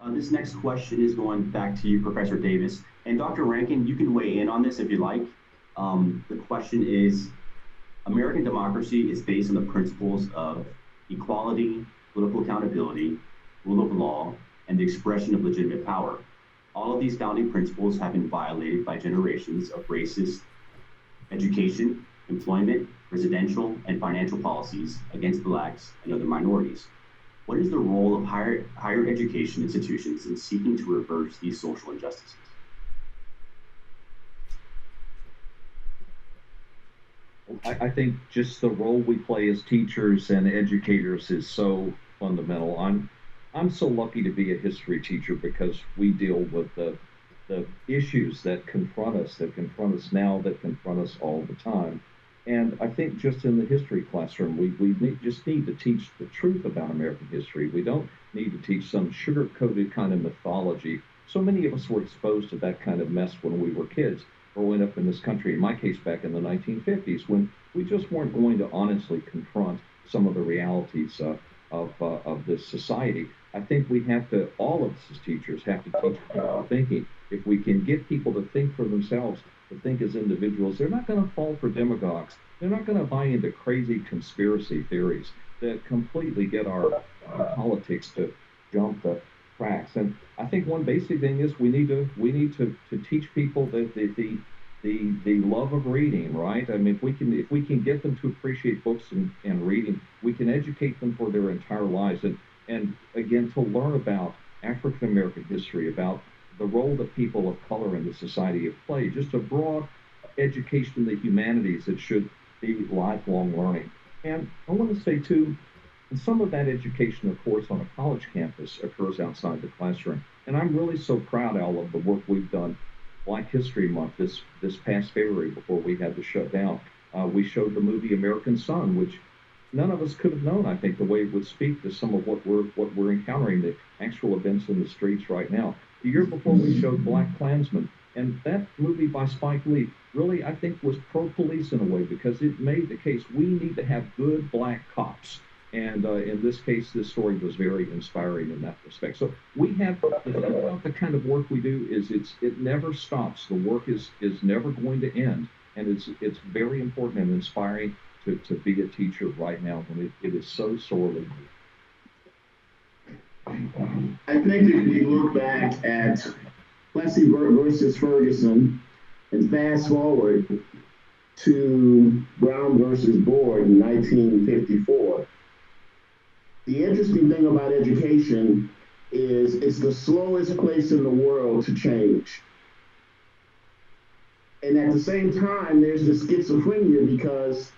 This next question is going back to you, Professor Davis. And Dr. Rankin, you can weigh in on this if you like. The question is, American democracy is based on the principles of equality, political accountability, rule of law, and the expression of legitimate power. All of these founding principles have been violated by generations of racist education, employment, residential, and financial policies against Blacks and other minorities. What is the role of higher education institutions in seeking to reverse these social injustices? I think just the role we play as teachers and educators is so fundamental. I'm so lucky to be a history teacher because we deal with the issues that confront us now, that confront us all the time. And I think just in the history classroom, just need to teach the truth about American history. We don't need to teach some sugar coated kind of mythology. So many of us were exposed to that kind of mess when we were kids growing up in this country, in my case, back in the 1950s, when we just weren't going to honestly confront some of the realities of this society. I think we have to, all of us as teachers, have to teach critical thinking. If we can get people to think for themselves, to think as individuals, they're not going to fall for demagogues. They're not going to buy into crazy conspiracy theories that completely get our politics to jump the cracks. And I think one basic thing is we need to teach people that the love of reading, right? I mean, if we can get them to appreciate books and reading, we can educate them for their entire lives. And again, to learn about African American history, about the role that people of color in the society have played, just a broad education in the humanities that should be lifelong learning. And I want to say too, and some of that education, of course, on a college campus occurs outside the classroom. And I'm really so proud, Al, of the work we've done. Black History Month this past February, before we had to shut down, we showed the movie American Son, which none of us could have known. I think the way it would speak to some of what we're encountering, the actual events in the streets right now. The year before, we showed Black Klansman, and that movie by Spike Lee really, I think, was pro-police in a way because it made the case we need to have good black cops. And in this case, this story was very inspiring in that respect. So we have the thing about the kind of work we do is it never stops. The work is never going to end, and it's very important and inspiring to be a teacher right now when it is so sorely needed. I think if we look back at Plessy versus Ferguson and fast forward to Brown versus Board in 1954, the interesting thing about education is it's the slowest place in the world to change. And at the same time, there's the schizophrenia because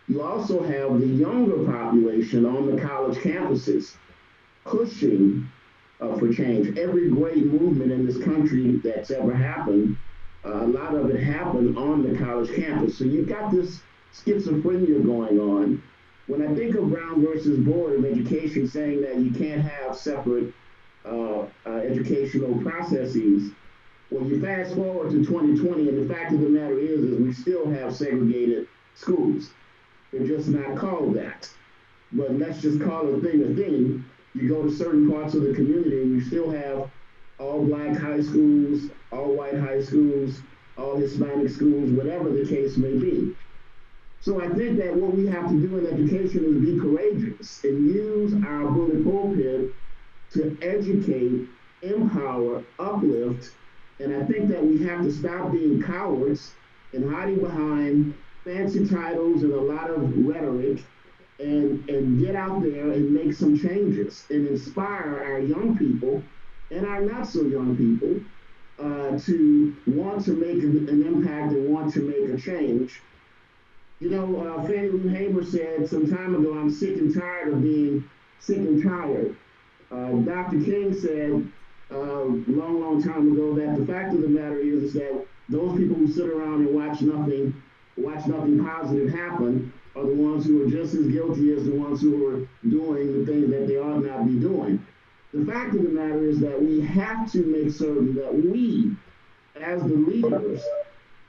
you also have the younger population on the college campuses pushing for change. Every great movement in this country that's ever happened, a lot of it happened on the college campus. So you've got this schizophrenia going on. When I think of Brown versus Board of Education saying that you can't have separate educational processes, well, you fast forward to 2020, and the fact of the matter is we still have segregated schools. They're just not called that. But let's just call a thing a thing. You go to certain parts of the community and you still have all black high schools, all white high schools, all Hispanic schools, whatever the case may be. So I think that what we have to do in education is be courageous and use our bully pulpit to educate, empower, uplift. And I think that we have to stop being cowards and hiding behind fancy titles and a lot of rhetoric and get out there and make some changes and inspire our young people and our not so young people to want to make an impact and want to make a change. You know, Fannie Lou Hamer said some time ago, I'm sick and tired of being sick and tired. Dr. King said long, long time ago that the fact of the matter is that those people who sit around and watch nothing positive happen are the ones who are just as guilty as the ones who are doing the things that they ought not be doing. The fact of the matter is that we have to make certain that we, as the leaders,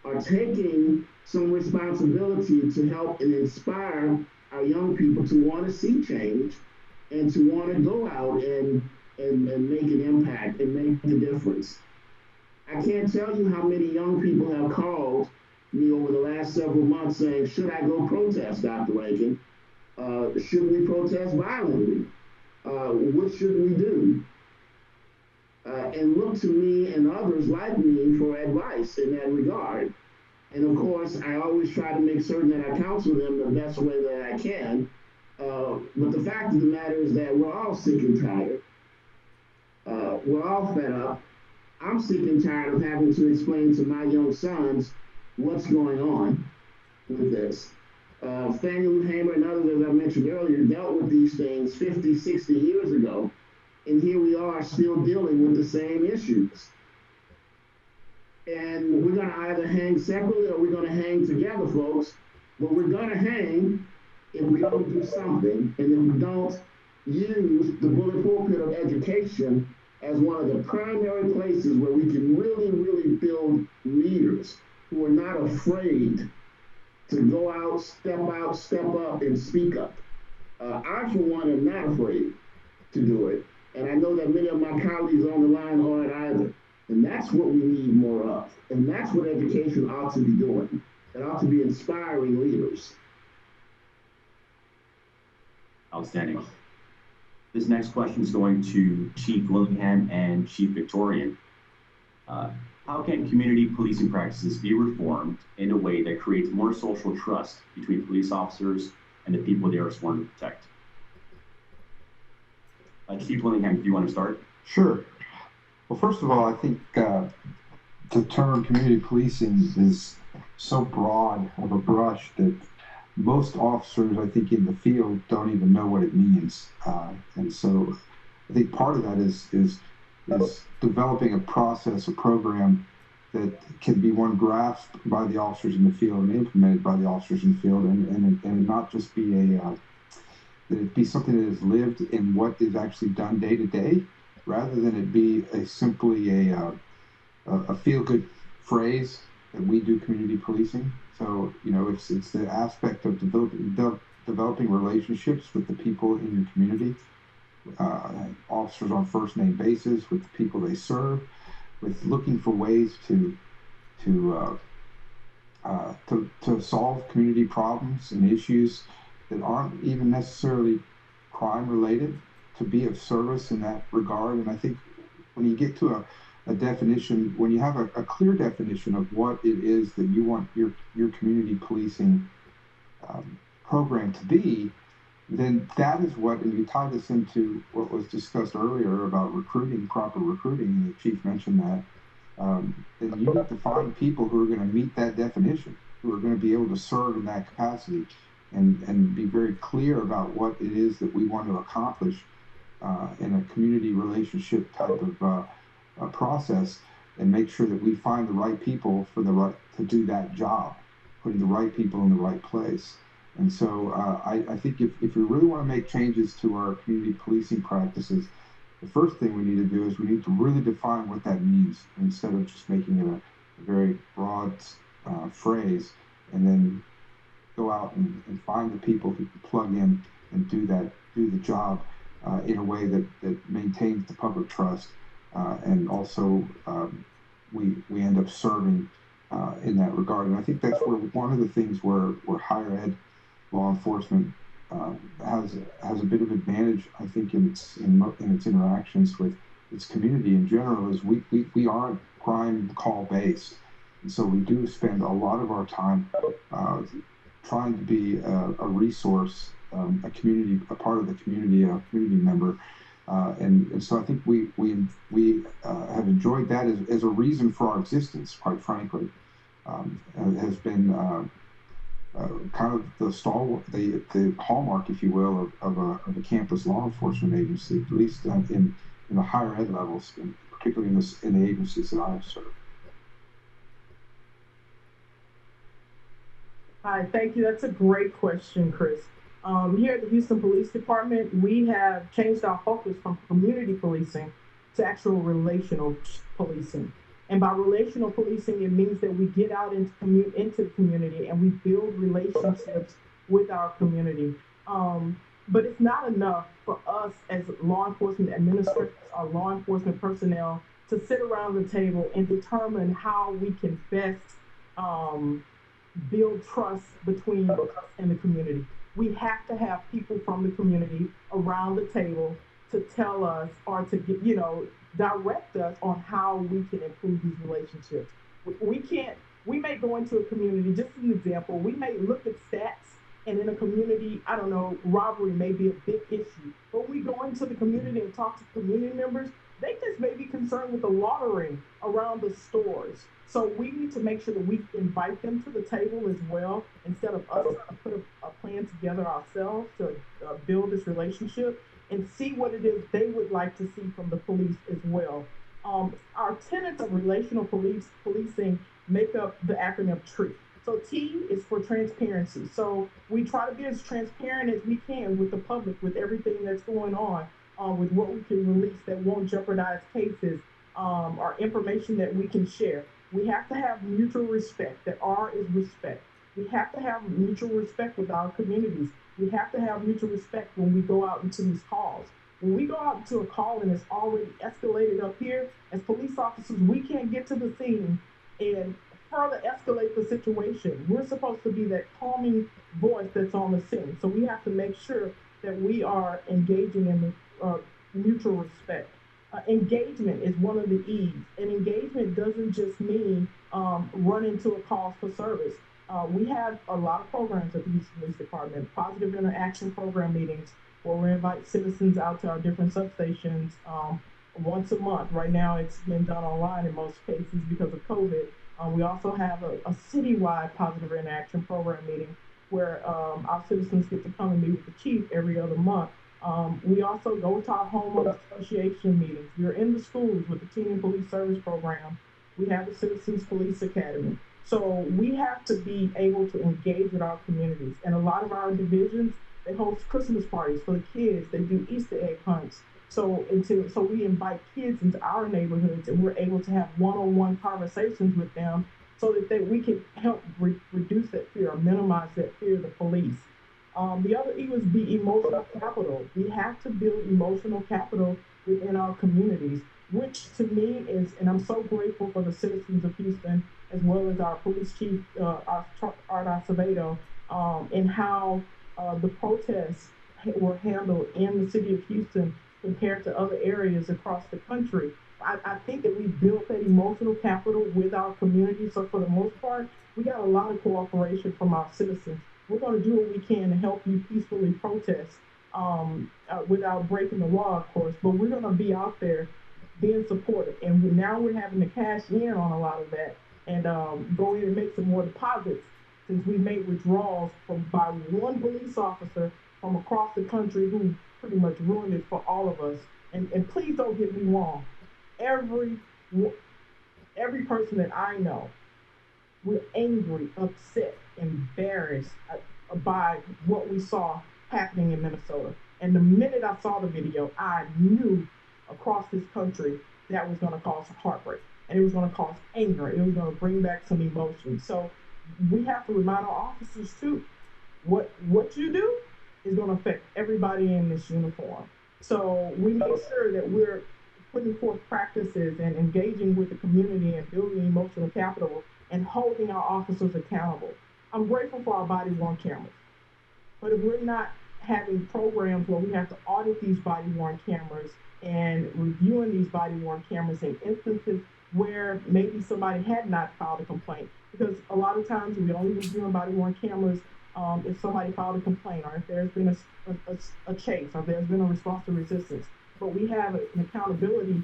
are taking some responsibility to help and inspire our young people to want to see change and to want to go out and and make an impact and make the difference. I can't tell you how many young people have called me over the last several months saying, should I go protest, Dr. Rankin? Should we protest violently? What should we do? And look to me and others like me for advice in that regard. And of course, I always try to make certain that I counsel them the best way that I can. But the fact of the matter is that we're all sick and tired. We're all fed up. I'm sick and tired of having to explain to my young sons what's going on with this. Fannie Hamer and others, as I mentioned earlier, dealt with these things 50, 60 years ago. And here we are still dealing with the same issues. And we're going to either hang separately or we're going to hang together, folks. But we're going to hang if we don't do something, and if we don't use the bullet pulpit of education as one of the primary places where we can really, really build leaders who are not afraid to go out, step up, and speak up. I, for one, am not afraid to do it. And I know that many of my colleagues on the line aren't either. And that's what we need more of. And that's what education ought to be doing. It ought to be inspiring leaders. Outstanding. This next question is going to Chief Willingham and Chief Victorian. How can community policing practices be reformed in a way that creates more social trust between police officers and the people they are sworn to protect? Chief Willingham, do you want to start? Sure. Well, first of all, I think the term community policing is so broad of a brush that most officers, I think, in the field don't even know what it means. And so I think part of that is developing a process, a program that can be one grasped by the officers in the field and implemented by the officers in the field, and not just be that it be something that is lived in what is actually done day to day, rather than it be simply a feel-good phrase that we do community policing. So, it's the aspect of developing relationships with the people in your community, officers on first name basis with the people they serve, with looking for ways to solve community problems and issues that aren't even necessarily crime related, to be of service in that regard. And I think when you get to a definition, when you have a clear definition of what it is that you want your community policing program to be, then that is what, and you tie this into what was discussed earlier about recruiting, proper recruiting, and the chief mentioned that, then you need to find people who are going to meet that definition, who are going to be able to serve in that capacity, and be very clear about what it is that we want to accomplish in a community relationship type of process, and make sure that we find the right people to do that job, putting the right people in the right place. And so I think if we really want to make changes to our community policing practices, the first thing we need to do is we need to really define what that means, instead of just making it a very broad phrase, and then go out and find the people who can plug in and do the job in a way that maintains the public trust, and also we end up serving in that regard. And I think that's where one of the things where higher ed law enforcement has a bit of advantage, I think, in its interactions with its community in general, is we aren't crime call based, and so we do spend a lot of our time trying to be a resource, a part of the community, a community member, and so I think we have enjoyed that as a reason for our existence. Quite frankly, has been kind of the stalwart, the hallmark, if you will, of a campus law enforcement agency, at least in the higher ed levels, and particularly in the agencies that I've served. Hi, thank you. That's a great question, Chris. Here at the Houston Police Department, we have changed our focus from community policing to actual relational policing. And by relational policing, it means that we get out into the community and we build relationships with our community. But it's not enough for us as law enforcement administrators our law enforcement personnel to sit around the table and determine how we can best um, build trust between us and the community. We have to have people from the community around the table to tell us or to get, direct us on how we can improve these relationships. We can't, we may go into a community, just as an example, we may look at stats and in a community, I don't know, robbery may be a big issue. But when we go into the community and talk to community members, they just may be concerned with the loitering around the stores. So we need to make sure that we invite them to the table as well, instead of us trying to put a plan together ourselves to build this relationship and see what it is they would like to see from the police as well. Our tenets of relational policing make up the acronym TREE. So T is for transparency. So we try to be as transparent as we can with the public, with everything that's going on, with what we can release that won't jeopardize cases, or information that we can share. We have to have mutual respect. That R is respect. We have to have mutual respect with our communities. We have to have mutual respect when we go out into these calls. When we go out into a call and it's already escalated up here, as police officers, we can't get to the scene and further escalate the situation. We're supposed to be that calming voice that's on the scene. So we have to make sure that we are engaging in mutual respect. Engagement is one of the E's, and engagement doesn't just mean run into a call for service. We have a lot of programs at the Houston Police Department, positive interaction program meetings, where we invite citizens out to our different substations once a month. Right now, it's been done online in most cases because of COVID. We also have a citywide positive interaction program meeting where our citizens get to come and meet with the chief every other month. We also go to our homeowners association meetings. We're in the schools with the Teen and Police Service Program. We have the Citizens Police Academy. So we have to be able to engage with our communities. And a lot of our divisions, they host Christmas parties for the kids. They do Easter egg hunts. So we invite kids into our neighborhoods, and we're able to have one-on-one conversations with them so that we can help reduce that fear or minimize that fear of the police. The other E was be emotional capital. We have to build emotional capital within our communities, which to me is, and I'm so grateful for the citizens of Houston, as well as our police chief, Art Acevedo, and how the protests were handled in the city of Houston compared to other areas across the country. I think that we built that emotional capital with our community. So for the most part, we got a lot of cooperation from our citizens. We're going to do what we can to help you peacefully protest without breaking the law, of course, but we're going to be out there being supportive. And now we're having to cash in on a lot of that and go in and make some more deposits, since we made withdrawals by one police officer from across the country who pretty much ruined it for all of us. And please don't get me wrong. Every person that I know, we're angry, upset, embarrassed by what we saw happening in Minnesota. And the minute I saw the video, I knew across this country that was going to cause heartbreak, and it was going to cause anger. It was going to bring back some emotion. So we have to remind our officers too, what you do is going to affect everybody in this uniform. So we make sure that we're putting forth practices and engaging with the community and building emotional capital and holding our officers accountable. I'm grateful for our body-worn cameras, but if we're not having programs where we have to audit these body-worn cameras and reviewing these body-worn cameras in instances where maybe somebody had not filed a complaint, because a lot of times we only review body-worn cameras if somebody filed a complaint, or if there's been a chase, or there's been a response to resistance. But we have an accountability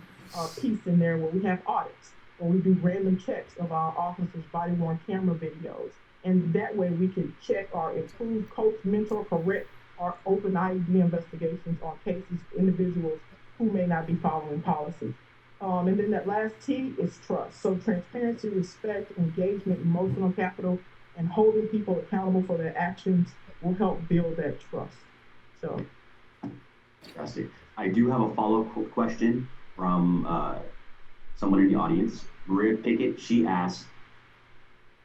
piece in there where we have audits, where we do random checks of our officers' body-worn camera videos. And that way we can check or improve, coach, mentor, correct, or open IED investigations on cases, individuals who may not be following policy. And then that last T is trust. So transparency, respect, engagement, emotional capital, and holding people accountable for their actions will help build that trust. So. Fantastic. I do have a follow-up question from someone in the audience. Maria Pickett, she asked,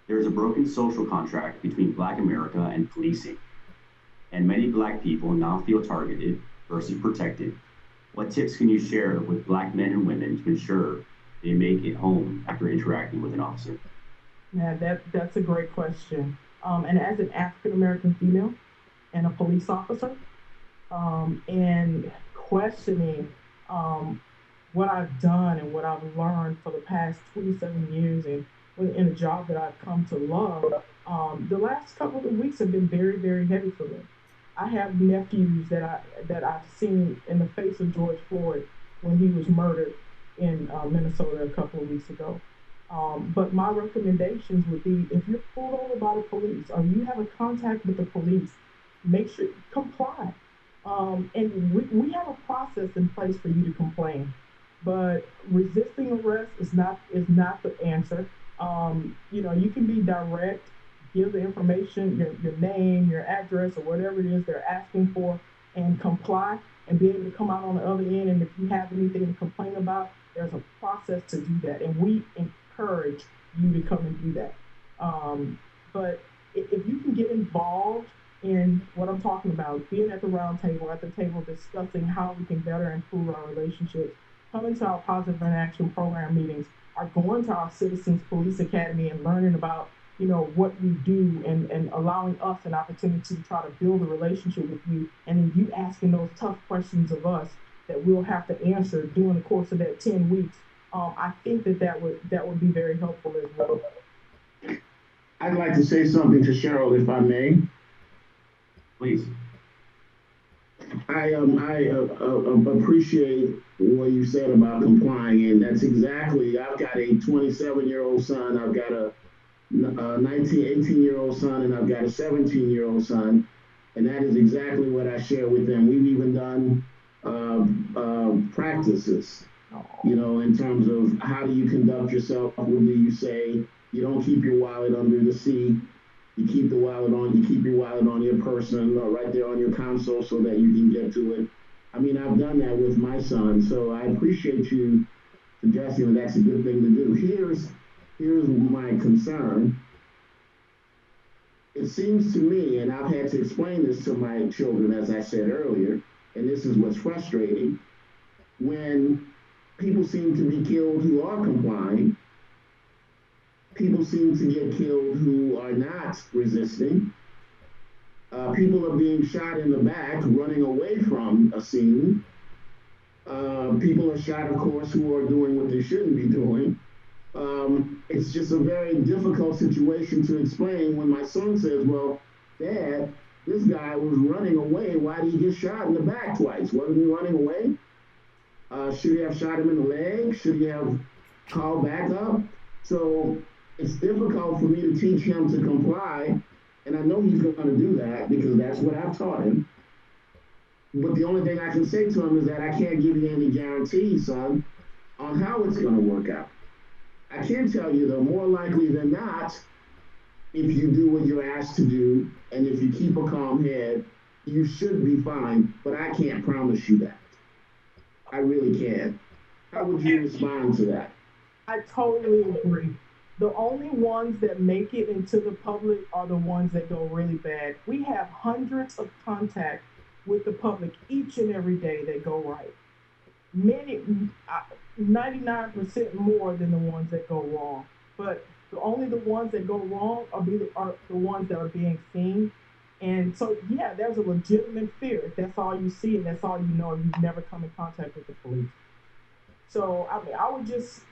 there is a broken social contract between Black America and policing, and many Black people now feel targeted versus protected. What tips can you share with Black men and women to ensure they make it home after interacting with an officer? Yeah, that's a great question. And as an African American female and a police officer, and questioning um, what I've done and what I've learned for the past 27 years and in a job that I've come to love, the last couple of weeks have been very, very heavy for me. I have nephews that I've seen in the face of George Floyd when he was murdered in Minnesota a couple of weeks ago. But my recommendations would be if you're pulled over by the police or you have a contact with the police, make sure comply. And we have a process in place for you to complain, but resisting arrest is not the answer. You can be direct, give the information, your name, your address, or whatever it is they're asking for, and comply and be able to come out on the other end. And if you have anything to complain about, there's a process to do that, and we encourage you to come and do that. But if you can get involved in what I'm talking about, being at the round table, at the table discussing how we can better improve our relationships, coming to our positive interaction program meetings, or going to our Citizens Police Academy and learning about what we do and allowing us an opportunity to try to build a relationship with you, and then you asking those tough questions of us that we'll have to answer during the course of that 10 weeks. I think that would be very helpful as well. I'd like to say something to Cheryl, if I may. Please. I appreciate what you said about complying, and that's exactly. I've got a 27-year-old son. I've got a 18-year-old son, and I've got a 17-year-old son, and that is exactly what I share with them. We've even done practices, in terms of how do you conduct yourself. What do you say? You don't keep your wallet under the seat. You keep the wallet on. You keep your wallet on your person or right there on your console so that you can get to it. I mean, I've done that with my son, so I appreciate you suggesting that that's a good thing to do. Here's my concern. It seems to me, and I've had to explain this to my children, as I said earlier, and this is what's frustrating, when people seem to be killed who are complying, people seem to get killed who are not resisting. People are being shot in the back, running away from a scene. People are shot, of course, who are doing what they shouldn't be doing. It's just a very difficult situation to explain when my son says, well, Dad, this guy was running away. Why did he get shot in the back twice? Wasn't he running away? Should he have shot him in the leg? Should he have called back up? So it's difficult for me to teach him to comply, and I know he's going to do that because that's what I've taught him. But the only thing I can say to him is that I can't give you any guarantees, son, on how it's going to work out. I can tell you, though, more likely than not, if you do what you're asked to do, and if you keep a calm head, you should be fine, but I can't promise you that. I really can't. How would you respond to that? I totally agree. The only ones that make it into the public are the ones that go really bad. We have hundreds of contacts with the public each and every day that go right. Many, 99% more than the ones that go wrong. But only the ones that go wrong are the ones that are being seen. And so, yeah, there's a legitimate fear if that's all you see and that's all you know, if you've never come in contact with the police. So, I mean, I would just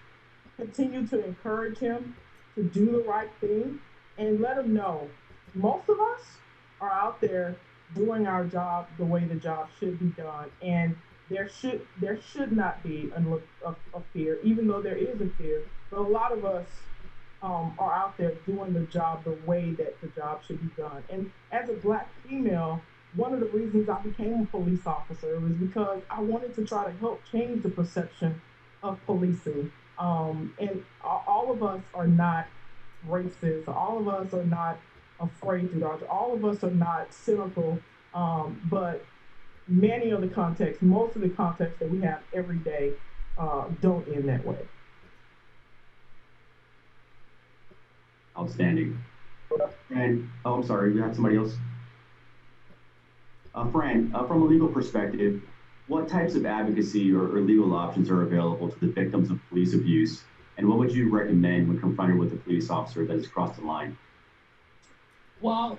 continue to encourage him to do the right thing and let him know most of us are out there doing our job the way the job should be done, and there should not be a fear, even though there is a fear. But a lot of us are out there doing the job the way that the job should be done. And as a Black female, one of the reasons I became a police officer was because I wanted to try to help change the perception of policing. And all of us are not racist. All of us are not afraid to dodge. All of us are not cynical. But many of the contexts, most of the contexts that we have every day, don't end that way. Outstanding. And oh, I'm sorry, you had somebody else. Fran, from a legal perspective, What types of advocacy or legal options are available to the victims of police abuse? And what would you recommend when confronted with a police officer that has crossed the line? Well,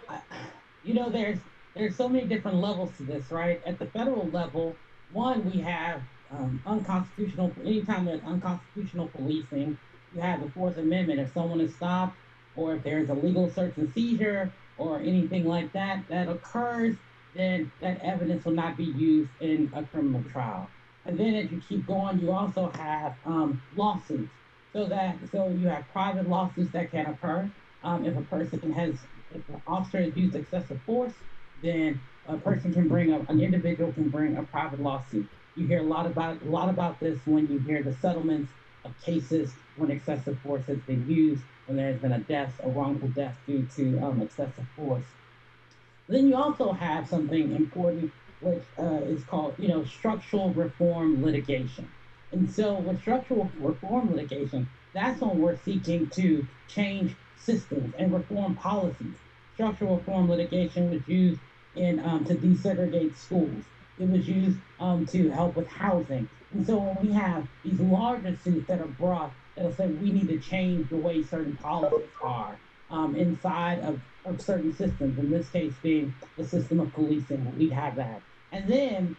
there's so many different levels to this, right? At the federal level, one, we have unconstitutional. Anytime there's unconstitutional policing, you have the Fourth Amendment. If someone is stopped, or if there's a legal search and seizure, or anything like that that occurs, then that evidence will not be used in a criminal trial. And then as you keep going, you also have lawsuits. So you have private lawsuits that can occur if a person has if an officer has used excessive force, then an individual can bring a private lawsuit. You hear a lot about this when you hear the settlements of cases when excessive force has been used, when there has been a wrongful death due to excessive force. Then you also have something important, which is called, structural reform litigation. And so with structural reform litigation, that's when we're seeking to change systems and reform policies. Structural reform litigation was used to desegregate schools. It was used to help with housing. And so when we have these larger suits that are brought that'll say we need to change the way certain policies are inside of certain systems, in this case being the system of policing, we have that. And then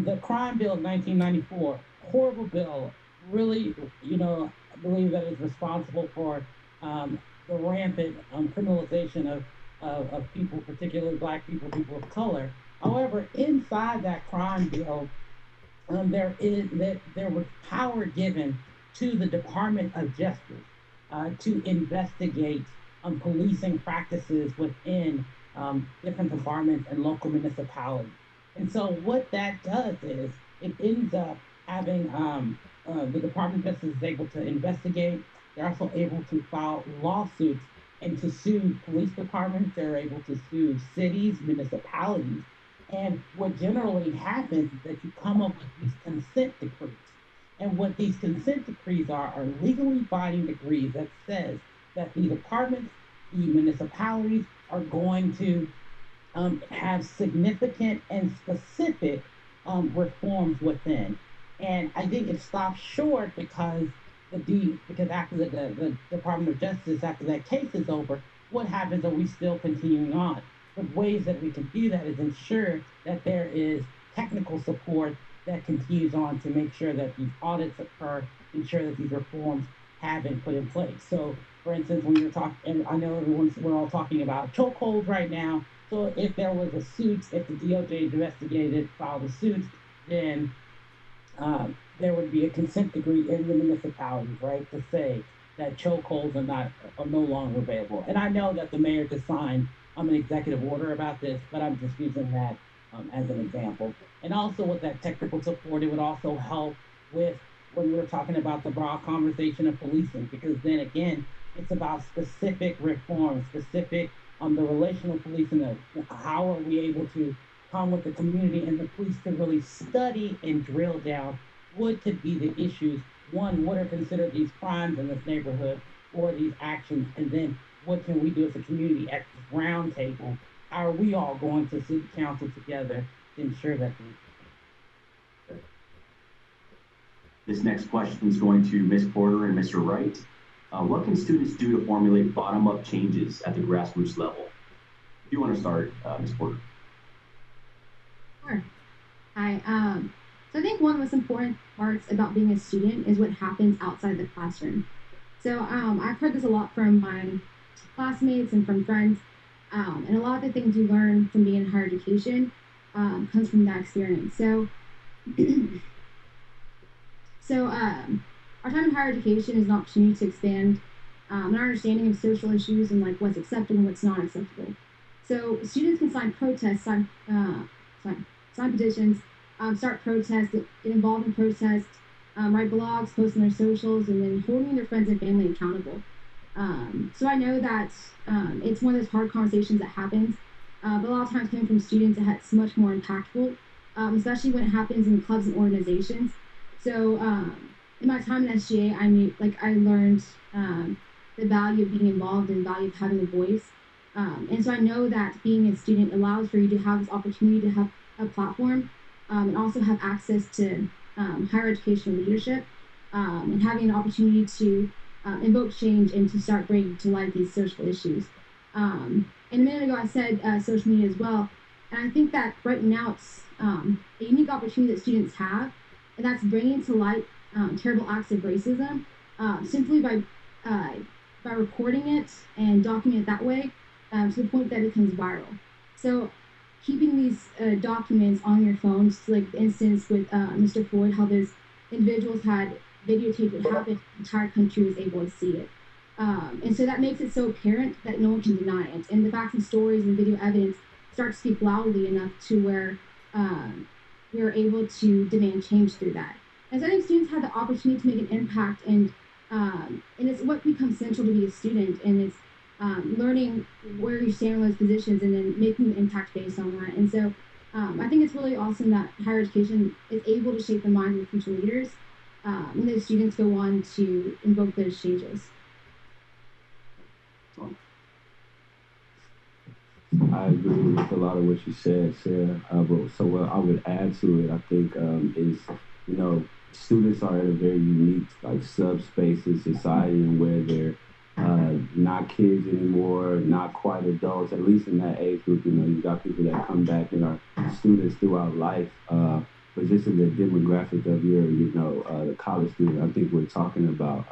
the Crime Bill of 1994, horrible bill, really, I believe that is responsible for the rampant criminalization of people, particularly Black people, people of color. However, inside that crime bill, there was power given to the Department of Justice to investigate policing practices within different departments and local municipalities. And so what that does is it ends up having the Department of Justice is able to investigate. They're also able to file lawsuits and to sue police departments. They're able to sue cities, municipalities. And what generally happens is that you come up with these consent decrees. And what these consent decrees are legally binding decrees that says that the departments, the municipalities are going to have significant and specific reforms within. And I think it stops short because because after the Department of Justice, after that case is over, what happens? Are we still continuing on? But ways that we can do that is ensure that there is technical support that continues on to make sure that these audits occur, ensure that these reforms have been put in place. So, for instance, when you're talking, and I know we're all talking about chokeholds right now. So, if there was a suit, if the DOJ investigated, filed a suit, then there would be a consent decree in the municipalities, right, to say that chokeholds are no longer available. And I know that the mayor just signed an executive order about this, but I'm just using that as an example. And also with that technical support, it would also help with when we're talking about the broad conversation of policing, because then again, it's about specific reforms, specific the relational policing of how are we able to come with the community and the police to really study and drill down what could be the issues. One, what are considered these crimes in this neighborhood or these actions, and then what can we do as a community at this round table? How are we all going to city council together to ensure that This next question is going to Ms. Porter and Mr. Wright. What can students do to formulate bottom-up changes at the grassroots level? If you want to start, Ms. Porter. Sure. Hi. So I think one of the most important parts about being a student is what happens outside the classroom. So I've heard this a lot from my classmates and from friends, and a lot of the things you learn from being in higher education comes from that experience. So, our time in higher education is an opportunity to expand an understanding of social issues and like what's acceptable and what's not acceptable. So students can sign protests, sign petitions, start protests, get involved in protests, write blogs, post on their socials, and then holding their friends and family accountable. So I know that it's one of those hard conversations that happens, but a lot of times coming from students, it's much more impactful, especially when it happens in clubs and organizations. So in my time in SGA, I learned the value of being involved and the value of having a voice. And so I know that being a student allows for you to have this opportunity to have a platform and also have access to higher education leadership, and having an opportunity to invoke change and to start bringing to light these social issues. And a minute ago, I said social media as well. And I think that right now it's a unique opportunity that students have, and that's bringing to light terrible acts of racism simply by recording it and documenting it that way to the point that it becomes viral. So keeping these documents on your phones, like the instance with Mr. Floyd, how those individuals had videotaped what happened, the entire country was able to see it. And so that makes it so apparent that no one can deny it. And the facts and stories and video evidence start to speak loudly enough to where we're able to demand change through that. And so I think students have the opportunity to make an impact, and it's what becomes central to be a student, and it's learning where you stand in those positions and then making an impact based on that. And so I think it's really awesome that higher education is able to shape the minds of future leaders, and those students go on to invoke those changes. I agree with a lot of what you said, Sarah. But so what I would add to it, I think, is, students are in a very unique, subspace in society, and where they're not kids anymore, not quite adults, at least in that age group. You've got people that come back and are students throughout life. But just in the demographic of the college student, I think we're talking about,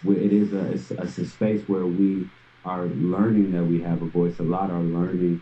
it's a space where we are learning that we have a voice. A lot are learning,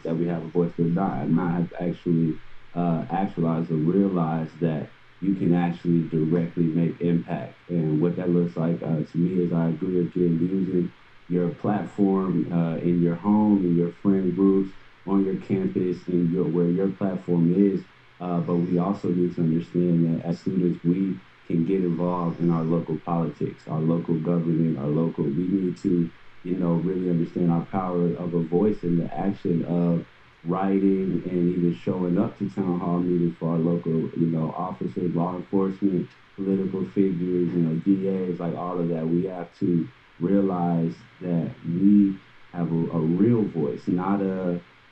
that we have a voice, but not have actually actualized or realized that you can actually directly make impact. And what that looks like to me is, I agree with using your platform in your home, in your friend groups, on your campus, where your platform is. But we also need to understand that as students, we can get involved in our local politics, our local government, we need to really understand our power of a voice in the action of writing and even showing up to town hall meetings for our local, officers, law enforcement, political figures, DAs, all of that. We have to realize that we have a real voice, not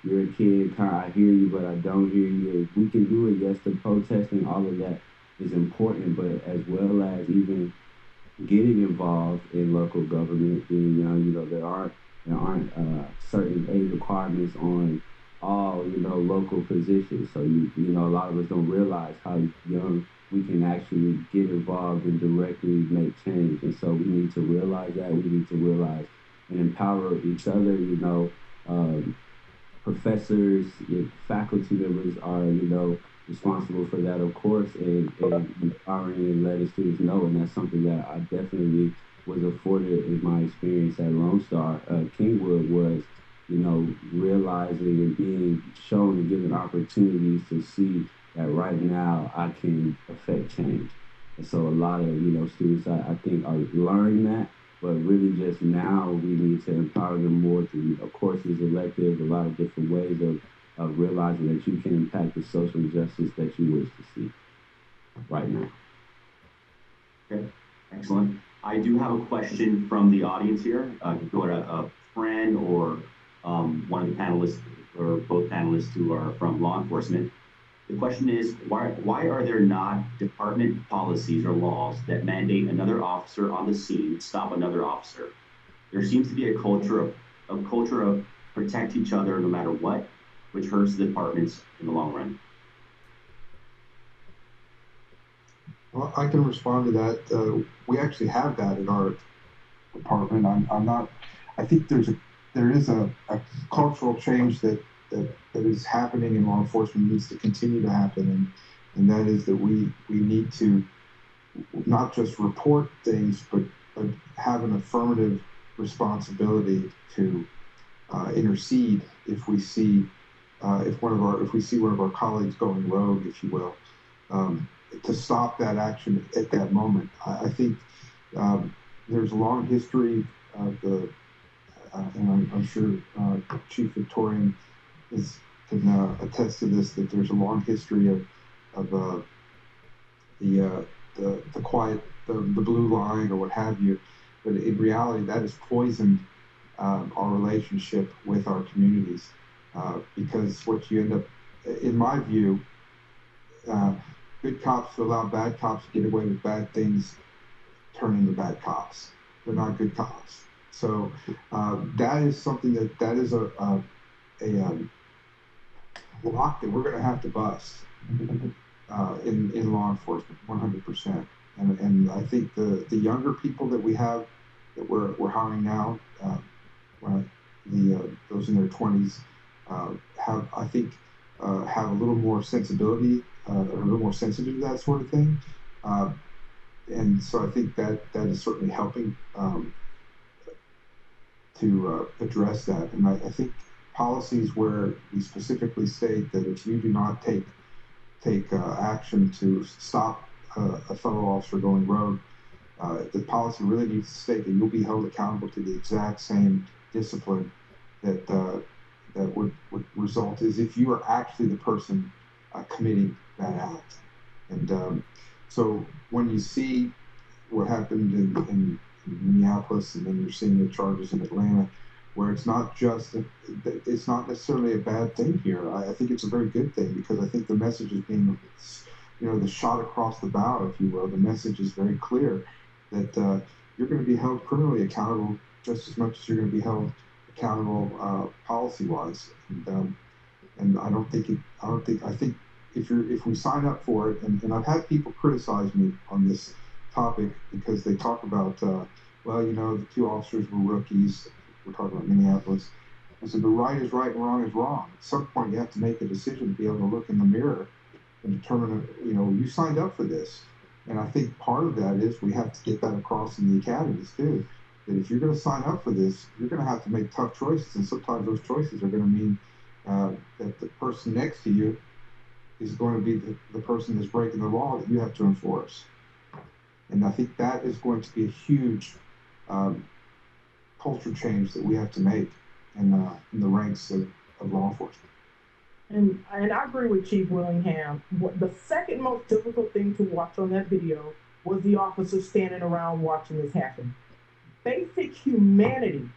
you're a kid, I hear you, but I don't hear you. We can do it, yes, the protesting, all of that is important, but as well as even getting involved in local government, being there aren't certain age requirements on all local positions. So a lot of us don't realize how young we can actually get involved and directly make change. And so we need to realize that. We need to realize and empower each other. Professors, faculty members are responsible for that, of course, and empowering and letting students know. And that's something that I definitely was afforded in my experience at Lone Star Kingwood, was realizing and being shown and given opportunities to see that right now I can affect change. And so a lot of students, I think, are learning that, but really just now we need to empower them more through courses, electives, a lot of different ways of realizing that you can impact the social justice that you wish to see right now. Okay, excellent. I do have a question from the audience here. Go to a friend or one of the panelists, or both panelists who are from law enforcement. The question is, why are there not department policies or laws that mandate another officer on the scene stop another officer? There seems to be a culture of protect each other no matter what, which hurts the departments in the long run. Well, I can respond to that. We actually have that in our department. I think there is a cultural change that is happening in law enforcement, needs to continue to happen, and that is that we need to not just report things, but have an affirmative responsibility to intercede if we see one of our colleagues going rogue, if you will, to stop that action at that moment. I think there's a long history of and I'm sure Chief Victorian can attest to this, that there's a long history of the quiet, the blue line or what have you, but in reality that has poisoned our relationship with our communities, because what you end up, in my view, good cops who allow bad cops to get away with bad things turn into bad cops. They're not good cops. So that is something that is a block that we're going to have to bust in law enforcement, 100%. And I think the younger people that we have that we're hiring now, those in their 20s, have a little more sensibility, are a little more sensitive to that sort of thing. And so I think that is certainly helping to address that. And I think policies where we specifically state that if you do not take action to stop a fellow officer going rogue, the policy really needs to state that you'll be held accountable to the exact same discipline that would result as if you are actually the person committing that act. And so when you see what happened in Minneapolis, and then you're seeing the charges in Atlanta, where it's not necessarily a bad thing here. I think it's a very good thing, because I think the message is being, the shot across the bow, if you will. The message is very clear that you're going to be held criminally accountable just as much as you're going to be held accountable policy-wise. And I think if we sign up for it, and I've had people criticize me on this topic because they talk about, the two officers were rookies. We're talking about Minneapolis. I said, but right is right and wrong is wrong. At some point, you have to make a decision to be able to look in the mirror and determine, you signed up for this. And I think part of that is we have to get that across in the academies too. That if you're going to sign up for this, you're going to have to make tough choices. And sometimes those choices are going to mean that the person next to you is going to be the person that's breaking the law that you have to enforce. And I think that is going to be a huge culture change that we have to make in the ranks of law enforcement. And I agree with Chief Willingham. The second most difficult thing to watch on that video was the officer standing around watching this happen. Basic humanity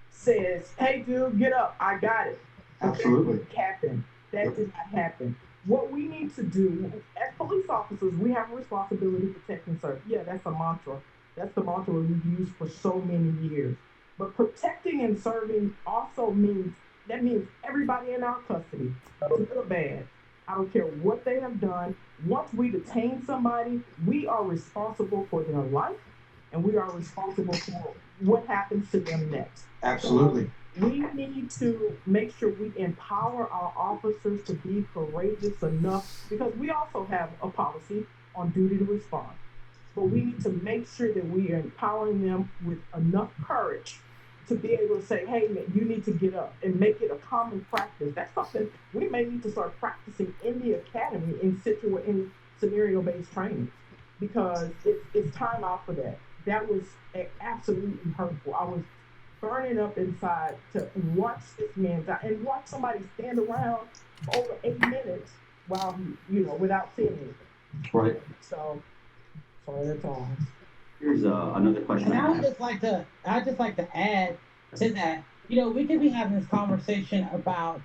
says, "Hey, dude, get up. I got it." Absolutely. That didn't happen. That did not happen. What we need to do as police officers, we have a responsibility to protect and serve. Yeah, that's a mantra. That's the mantra we've used for so many years. But protecting and serving also means everybody in our custody, good or bad. I don't care what they have done. Once we detain somebody, we are responsible for their life, and we are responsible for what happens to them next. Absolutely. So we need to make sure we empower our officers to be courageous enough, because we also have a policy on duty to respond. But we need to make sure that we are empowering them with enough courage to be able to say, "Hey, man, you need to get up," and make it a common practice. That's something we may need to start practicing in the academy in scenario-based training, because it's time out for that. That was absolutely hurtful. I was burning up inside to watch this man die and watch somebody stand around for over 8 minutes while without seeing anything. Right. So that's all. Here's another question. And I'd just like to add to that. We could be having this conversation about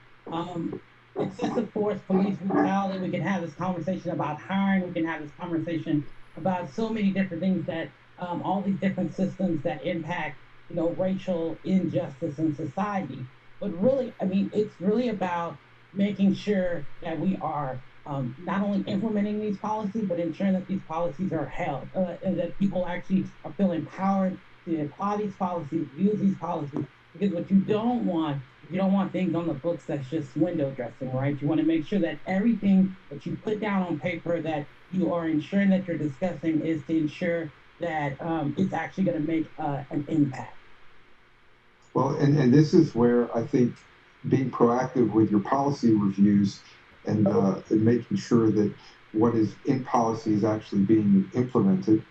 excessive force, police brutality. We can have this conversation about hiring. We can have this conversation about so many different things that all these different systems that impact racial injustice in society. But really, it's really about making sure that we are not only implementing these policies, but ensuring that these policies are held, and that people actually feel empowered to apply these policies, use these policies. Because what you don't want things on the books that's just window dressing, right? You want to make sure that everything that you put down on paper, that you are ensuring that you're discussing, is to ensure that it's actually going to make an impact. Well, and this is where I think being proactive with your policy reviews and making sure that what is in policy is actually being implemented,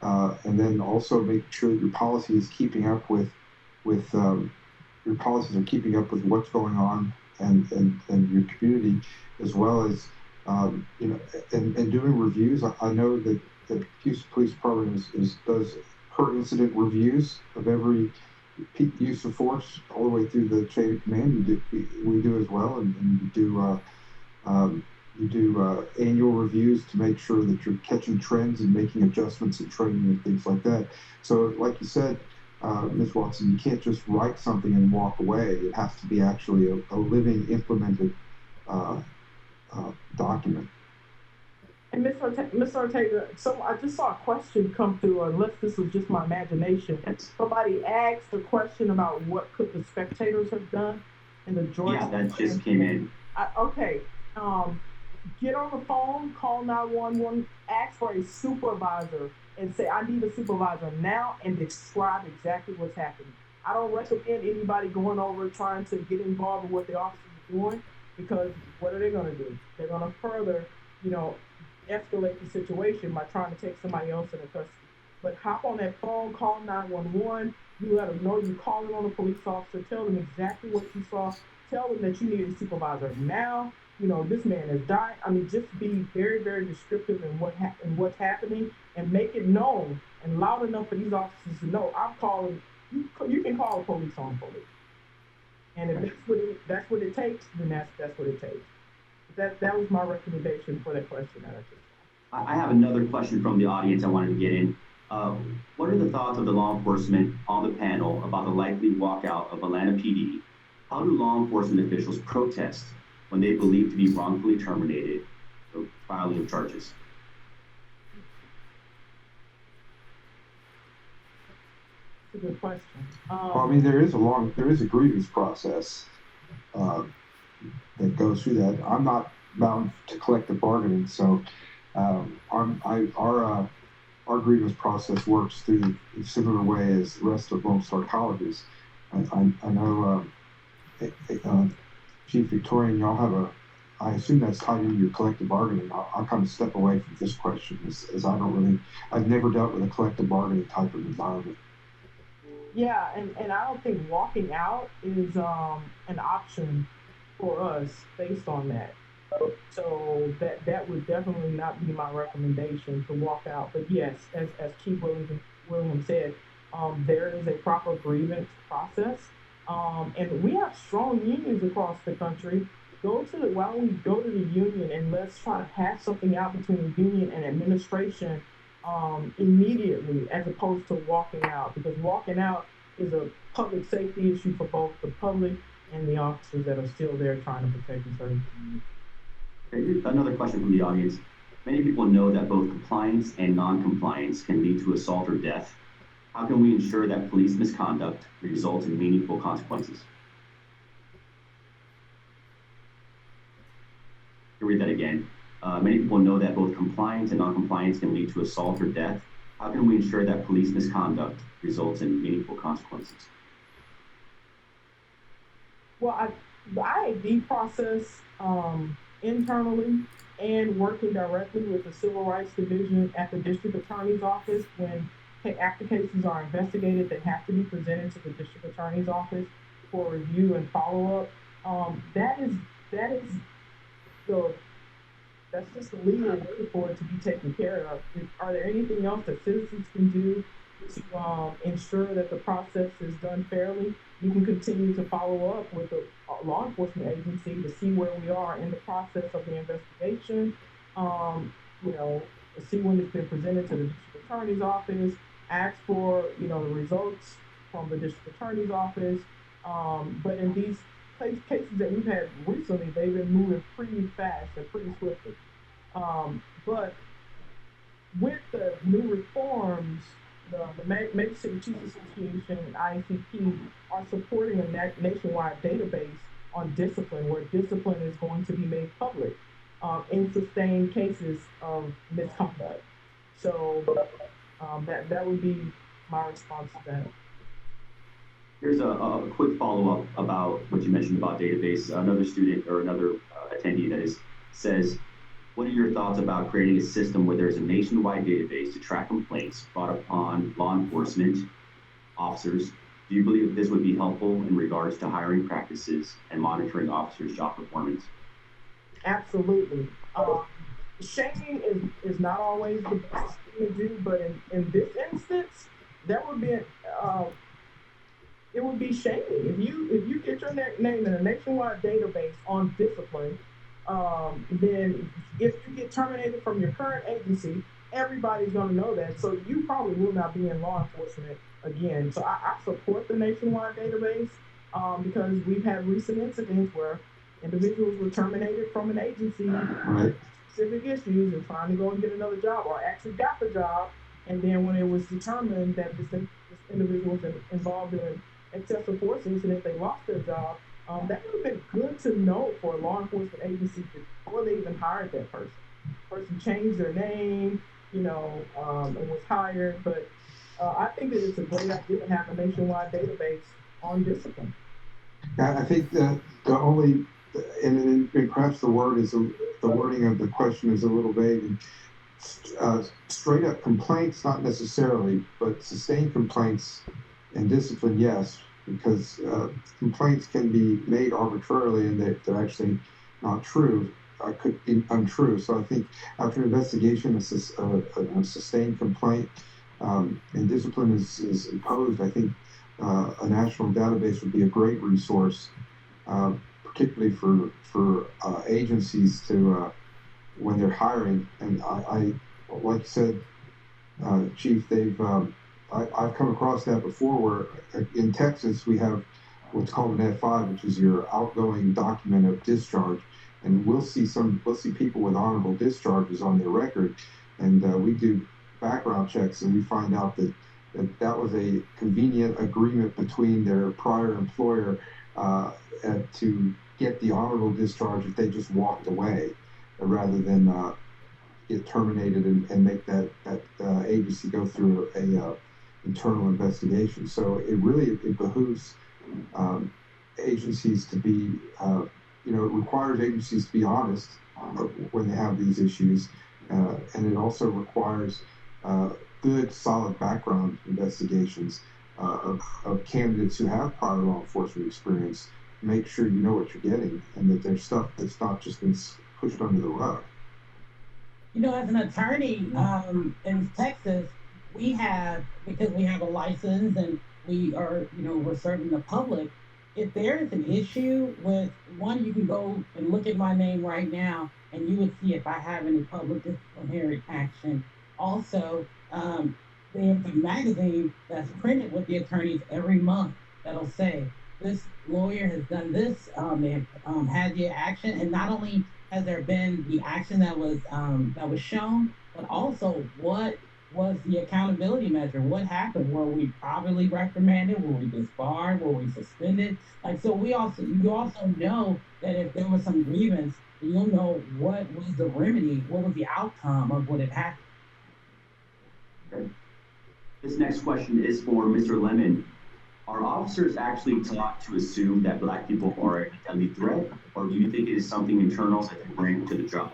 and then also making sure that your policy is keeping up with your policies are keeping up with what's going on and your community, as well as and doing reviews. I know that the Houston Police Department does per incident reviews of every use of force all the way through the chain of command. We do as well, and we do You do annual reviews to make sure that you're catching trends and making adjustments in training and things like that. So, like you said, Ms. Watson, you can't just write something and walk away. It has to be actually a living, implemented document. And Ms. Ortega, so I just saw a question come through, unless this was just my imagination. Somebody asked a question about what could the spectators have done in the Georgia. Yeah, that just came in. Okay. Get on the phone, call 911, ask for a supervisor, and say, I need a supervisor now, and describe exactly what's happening. I don't recommend anybody going over trying to get involved in what the officer is doing, because what are they going to do? They're going to further, escalate the situation by trying to take somebody else into custody. But hop on that phone, call 911, you let them know you're calling on a police officer, tell them exactly what you saw, tell them that you need a supervisor now. This man has died. I mean, just be very, very descriptive in what's happening, and make it known and loud enough for these officers to know, I'm calling, you can call the police on police. And if that's what it takes, then that's what it takes. That was my recommendation for that question that I just. I have another question from the audience I wanted to get in. What are the thoughts of the law enforcement on the panel about the likely walkout of Atlanta PD? How do law enforcement officials protest when they believe to be wrongfully terminated or filing of charges? That's a good question. Well, I mean, there is a grievance process that goes through that. I'm not bound to collective bargaining, so our grievance process works through a similar way as the rest of Lone Star colleges. I know Chief Victorian, y'all have I assume that's tied into your collective bargaining. I'll kind of step away from this question as I've never dealt with a collective bargaining type of environment. Yeah, and I don't think walking out is an option for us based on that. So that would definitely not be my recommendation to walk out. But yes, as Chief Williams said, there is a proper grievance process. And we have strong unions across the country. Why don't we go to the union and let's try to hash something out between the union and administration immediately, as opposed to walking out, because walking out is a public safety issue for both the public and the officers that are still there trying to protect and serve the community. Another question from the audience. Many people know that both compliance and non-compliance can lead to assault or death. How can we ensure that police misconduct results in meaningful consequences? I'll read that again. Many people know that both compliance and non-compliance can lead to assault or death. How can we ensure that police misconduct results in meaningful consequences? Well, the IAD process internally and working directly with the Civil Rights Division at the District Attorney's Office, when after cases are investigated, they have to be presented to the District Attorney's Office for review and follow-up. That's just the legal way for it to be taken care of. Are there anything else that citizens can do to ensure that the process is done fairly? You can continue to follow up with the law enforcement agency to see where we are in the process of the investigation. See when it's been presented to the district attorney's office, ask for, the results from the district attorney's office. But in these cases that we've had recently, they've been moving pretty fast and pretty swiftly. But with the new reforms, the Major City Chiefs Association and IACP are supporting a nationwide database on discipline, where discipline is going to be made public in sustained cases of misconduct. So that would be my response to that. Here's a quick follow-up about what you mentioned about database. Another student or another attendee says, what are your thoughts about creating a system where there's a nationwide database to track complaints brought upon law enforcement officers? Do you believe that this would be helpful in regards to hiring practices and monitoring officers' job performance? Absolutely. Shaming is not always the best thing to do, but in this instance, that would be it would be shaming if you get your name in a nationwide database on discipline. then if you get terminated from your current agency, everybody's going to know that. So you probably will not be in law enforcement again. So I support the nationwide database because we've had recent incidents where individuals were terminated from an agency Right. specific issues and trying to go and get another job, or actually got the job, and then when it was determined that this individual was involved in an excessive force incident, they lost their job. That would have been good to know for a law enforcement agency before they even hired that person. Person changed their name, and was hired. But I think that it's a great idea to have a nationwide database on discipline. Yeah, I think that the only, and perhaps the wording of the question is a little vague. Straight up complaints, not necessarily, but sustained complaints and discipline, yes, because complaints can be made arbitrarily and they're actually not true, could be untrue. So I think after investigation, a sustained complaint and discipline is imposed, I think a national database would be a great resource, particularly for agencies to when they're hiring. And I like you said, Chief, I've come across that before. Where in Texas we have what's called an F5, which is your outgoing document of discharge, and we'll see people with honorable discharges on their record, and we do background checks, and we find out that was a convenient agreement between their prior employer to get the honorable discharge if they just walked away, rather than get terminated and make that agency go through a internal investigation. So it behooves agencies to be, it requires agencies to be honest when they have these issues, and it also requires good, solid background investigations of candidates who have prior law enforcement experience. Make sure you know what you're getting, and that there's stuff that's not just been pushed under the rug. As an attorney in Texas, because we have a license and we are, we're serving the public. If there is an issue with one, you can go and look at my name right now, and you would see if I have any public disciplinary action. Also, there's a magazine that's printed with the attorneys every month that'll say this lawyer has done this. They have had the action, and not only has there been the action that was shown, but also what was the accountability measure? What happened? Were we properly reprimanded? Were we disbarred? Were we suspended? So you also know that if there was some grievance, you'll know what was the remedy, what was the outcome of what had happened. Okay. This next question is for Mr. Lemon. Are officers actually taught to assume that Black people are a deadly threat, or do you think it is something internal that they bring to the job?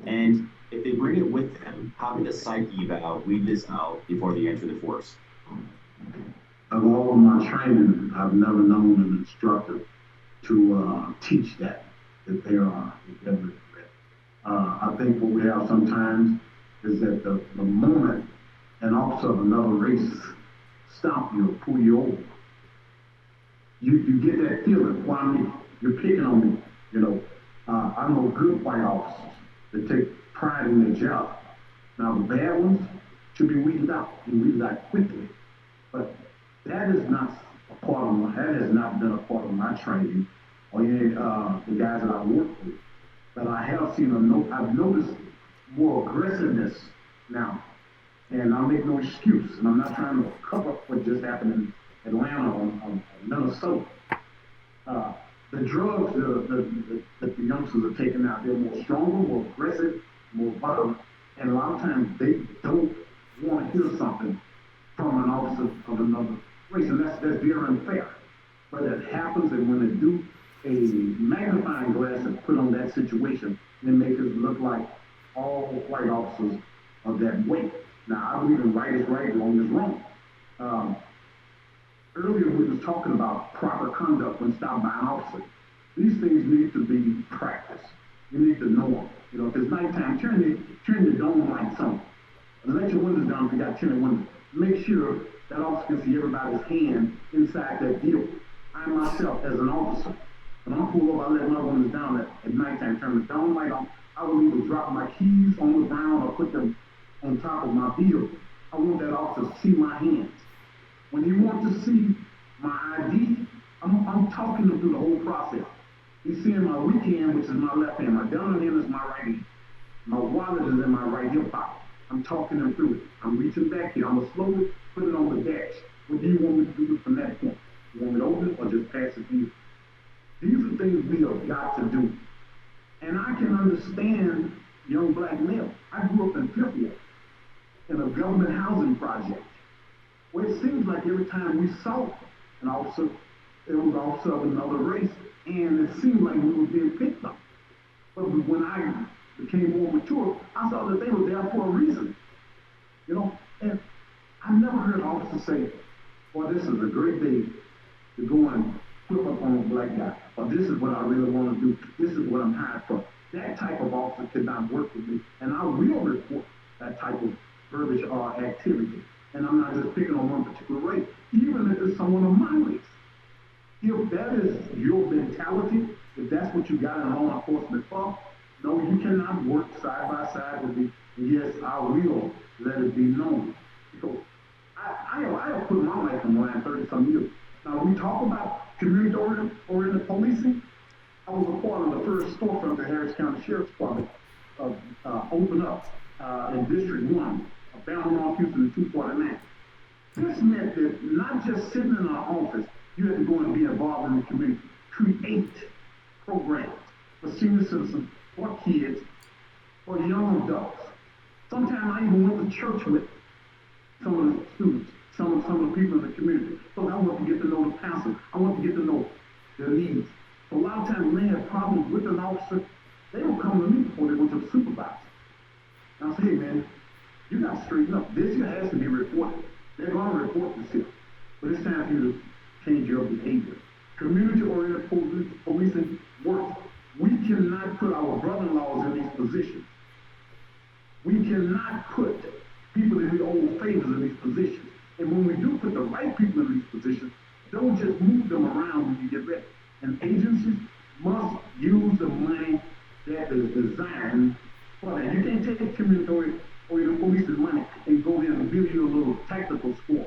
And if they bring it with them, how did the psych eval weed this out before they enter the force? Of all of my training, I've never known an instructor to teach that they are a deadly threat. I think what we have sometimes is that the moment an officer of another race stop you or pull you over, you get that feeling, why me? You're picking on me. I know good white officers that take pride in their job. Now the bad ones should be weeded out and weeded out quickly. But that has not been a part of my training or any the guys that I work with. But I have I've noticed more aggressiveness now. And I'll make no excuse, and I'm not trying to cover up what just happened in Atlanta or Minnesota. The drugs that the youngsters are taking out, they're more stronger, more aggressive, more violent, and a lot of times they don't want to hear something from an officer of another race, and that's very unfair. But it happens, and when they do, a magnifying glass is put on that situation, and it makes it look like all white officers are that way. Now, I believe in right is right, wrong is wrong. Earlier, we was talking about proper conduct when stopped by an officer. These things need to be practiced. You need to know them. If it's nighttime, turn the dome lights on. And let your windows down if you got tinted windows. Make sure that officer can see everybody's hand inside that deal. I myself, as an officer, When I'm pulled over, I let my windows down at nighttime, turn the down light on. I will either drop my keys on the ground or put them on top of my vehicle. I want that officer to see my hands. When he wants to see my ID, I'm talking him through the whole process. He's seeing my weak hand, which is my left hand. My dominant hand is my right hand. My wallet is in my right hip pocket. I'm talking them through it. I'm reaching back here. I'm going to slowly put it on the dash. What do you want me to do from that point? You want me to open it or just pass it to you? These are things we have got to do. And I can understand young black male. I grew up in Fifth Ward in a government housing project where it seems like every time we saw an officer, it was an officer of another race, and it seemed like we were being picked on. But when I became more mature, I saw that they were there for a reason. You know, and I never heard an officer say, well, this is a great day to go and flip up on a black guy, or this is what I really want to do, this is what I'm hired for. That type of officer could not work with me, and I will report that type of verbiage or activity. And I'm not just picking on one particular race, even if it's someone of my race. If that is your mentality, if that's what you got in law enforcement for, no, you cannot work side by side with me. And yes, I will let it be known. Because I have put my life on the line 30-some years. Now, when we talk about community-oriented policing, I was a part of the first storefront the Harris County Sheriff's Department opened up in District 1, Bound North Houston and 249. This meant that not just sitting in our office, you had to go and be involved in the community, create programs for senior citizens, for kids, for young adults. Sometimes I even went to church with some of the students, some of the people in the community. So I want to get to know the pastor. I want to get to know their needs. So a lot of times when they have problems with an officer, they will come to me before they went to the supervisor. And I'll say, hey man, you got to straighten up. This here has to be reported. They're going to report this here. But it's time for you to change your behavior. Community-oriented policing works. We cannot put our brother-in-laws in these positions. We cannot put people that we owe favors in these positions. And when we do put the right people in these positions, don't just move them around when you get ready. And agencies must use the money that is designed for that. You can't take community-oriented policing money and go in and build you a little tactical squad.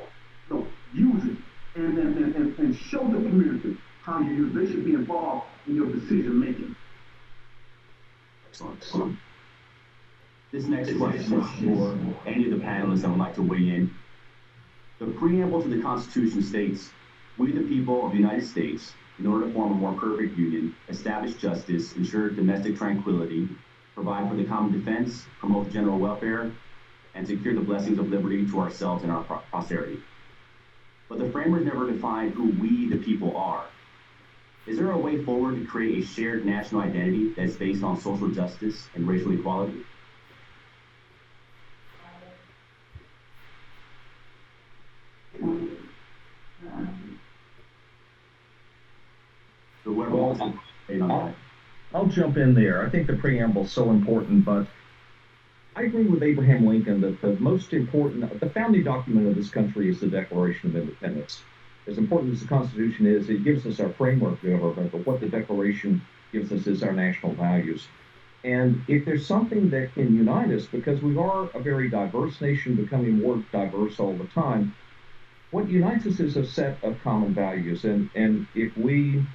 No, use it and show the community how you use it. They should be involved in your decision making. Excellent. This next question is for any of the panelists that would like to weigh in. The preamble to the Constitution states, "We the people of the United States, in order to form a more perfect union, establish justice, ensure domestic tranquility, provide for the common defense, promote the general welfare, and secure the blessings of liberty to ourselves and our posterity." But the framers never defined who we the people are. Is there a way forward to create a shared national identity that's based on social justice and racial equality? So whoever wants to say on that. I'll jump in there. I think the preamble is so important, but I agree with Abraham Lincoln that the most important, the founding document of this country is the Declaration of Independence. As important as the Constitution is, it gives us our framework of government, but what the Declaration gives us is our national values. And if there's something that can unite us, because we are a very diverse nation, becoming more diverse all the time, what unites us is a set of common values. And if we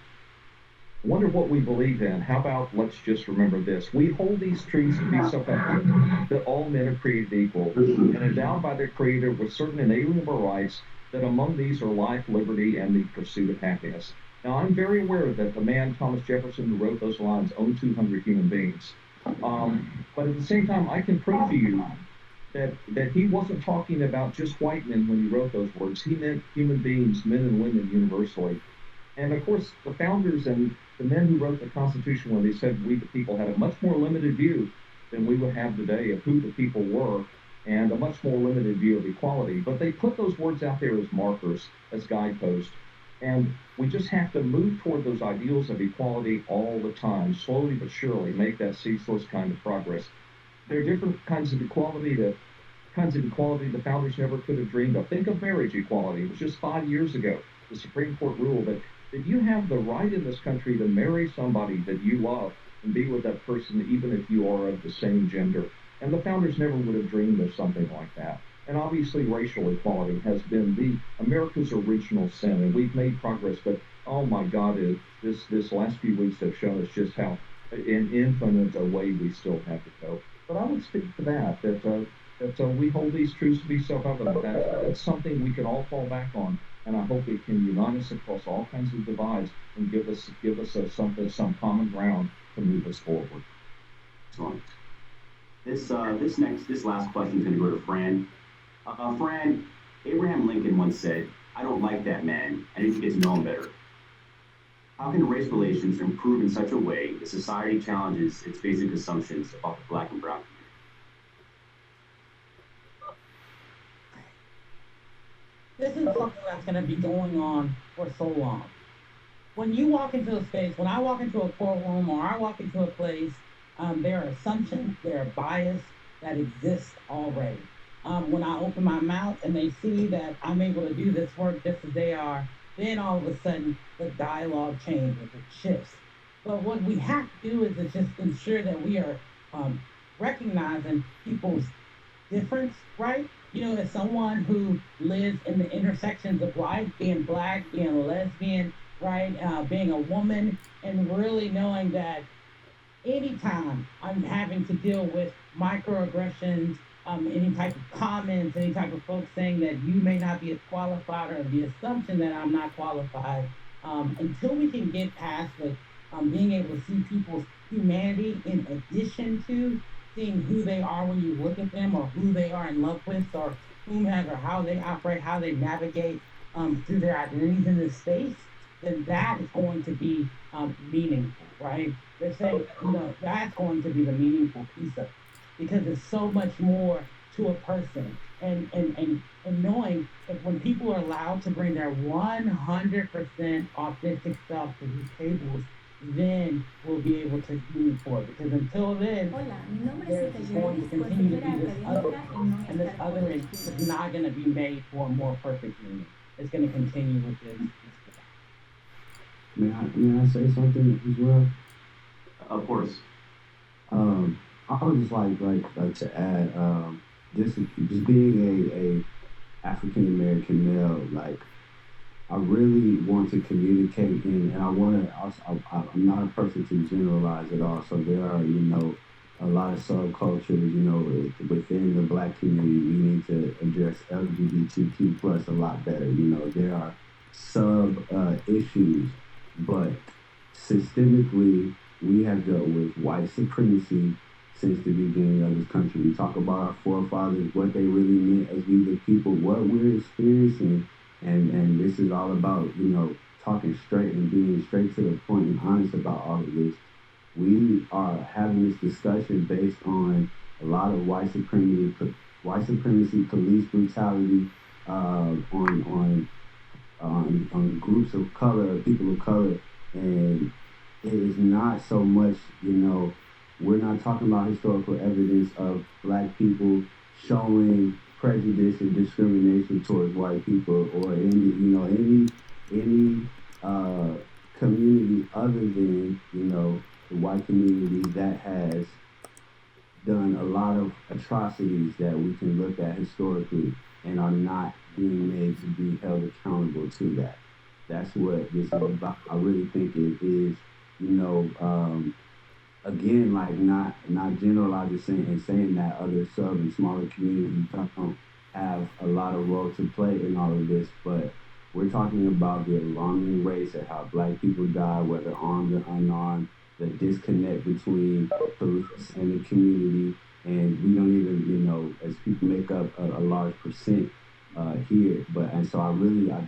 wonder what we believe in, how about let's just remember this. We hold these truths to be so founded that all men are created equal and endowed by their Creator with certain inalienable rights, that among these are life, liberty, and the pursuit of happiness. Now, I'm very aware that the man, Thomas Jefferson, who wrote those lines, owned 200 human beings. But at the same time, I can prove to you that he wasn't talking about just white men when he wrote those words. He meant human beings, men and women universally. And of course, the founders and the men who wrote the Constitution, when they said we the people, had a much more limited view than we would have today of who the people were, and a much more limited view of equality. But they put those words out there as markers, as guideposts. And we just have to move toward those ideals of equality all the time, slowly but surely, make that ceaseless kind of progress. There are different kinds of equality the founders never could have dreamed of. Think of marriage equality. It was just 5 years ago. The Supreme Court ruled that that you have the right in this country to marry somebody that you love and be with that person, even if you are of the same gender. And the founders never would have dreamed of something like that. And obviously, racial equality has been the America's original sin, and we've made progress. But oh my God, this last few weeks have shown us just how in infinite a way we still have to go. But I would speak to that we hold these truths to be self-evident. That's something we can all fall back on, and I hope it can unite us across all kinds of divides and give us some common ground to move us forward. Excellent. This last question is going to go to Fran. Fran, Abraham Lincoln once said, "I don't like that man. I need to get to know him better." How can race relations improve in such a way that society challenges its basic assumptions about the Black and brown community? This is something that's going to be going on for so long. When you walk into a space, when I walk into a courtroom or I walk into a place, there are assumptions, there are bias that exist already. When I open my mouth and they see that I'm able to do this work just as they are, then all of a sudden the dialogue changes, it shifts. But what we have to do is just ensure that we are recognizing people's difference, right? You know, as someone who lives in the intersections of life, being Black, being a lesbian, right, being a woman, and really knowing that anytime I'm having to deal with microaggressions, any type of comments, any type of folks saying that you may not be as qualified or the assumption that I'm not qualified, until we can get past with being able to see people's humanity in addition to seeing who they are when you look at them or who they are in love with or whomever, how they operate, how they navigate through their identities in this space, then that is going to be meaningful, right? They're saying, you know, that's going to be the meaningful piece of it because it's so much more to a person. And knowing that when people are allowed to bring their 100% authentic self to these tables, then we'll be able to move forward. Because until then, there's going to continue to be this other, and this other is not going to be made for a more perfect union. It's going to continue with this. May I say something as well? Of course. I would just like to add, just being a African American male, like I really want to communicate and I want to also, I'm not a person to generalize at all. So there are, you know, a lot of subcultures, you know, within the Black community. We need to address LGBTQ plus a lot better. You know, there are sub issues, but systemically, we have dealt with white supremacy since the beginning of this country. We talk about our forefathers, what they really meant as we the people, what we're experiencing, and this is all about, you know, talking straight and being straight to the point and honest about all of this. We are having this discussion based on a lot of white supremacy, police brutality, on groups of color, people of color, and it is not so much, you know, we're not talking about historical evidence of Black people showing prejudice and discrimination towards white people or any community other than, you know, the white community that has done a lot of atrocities that we can look at historically and are not being made to be held accountable to that. That's what this is about. I really think it is, you know, again, like not generalizing and saying that other sub and smaller communities don't have a lot of role to play in all of this, but we're talking about the alarming rates of how Black people die, whether armed or unarmed, the disconnect between police and the community, and we don't even, you know, as people make up a large percent here, and so I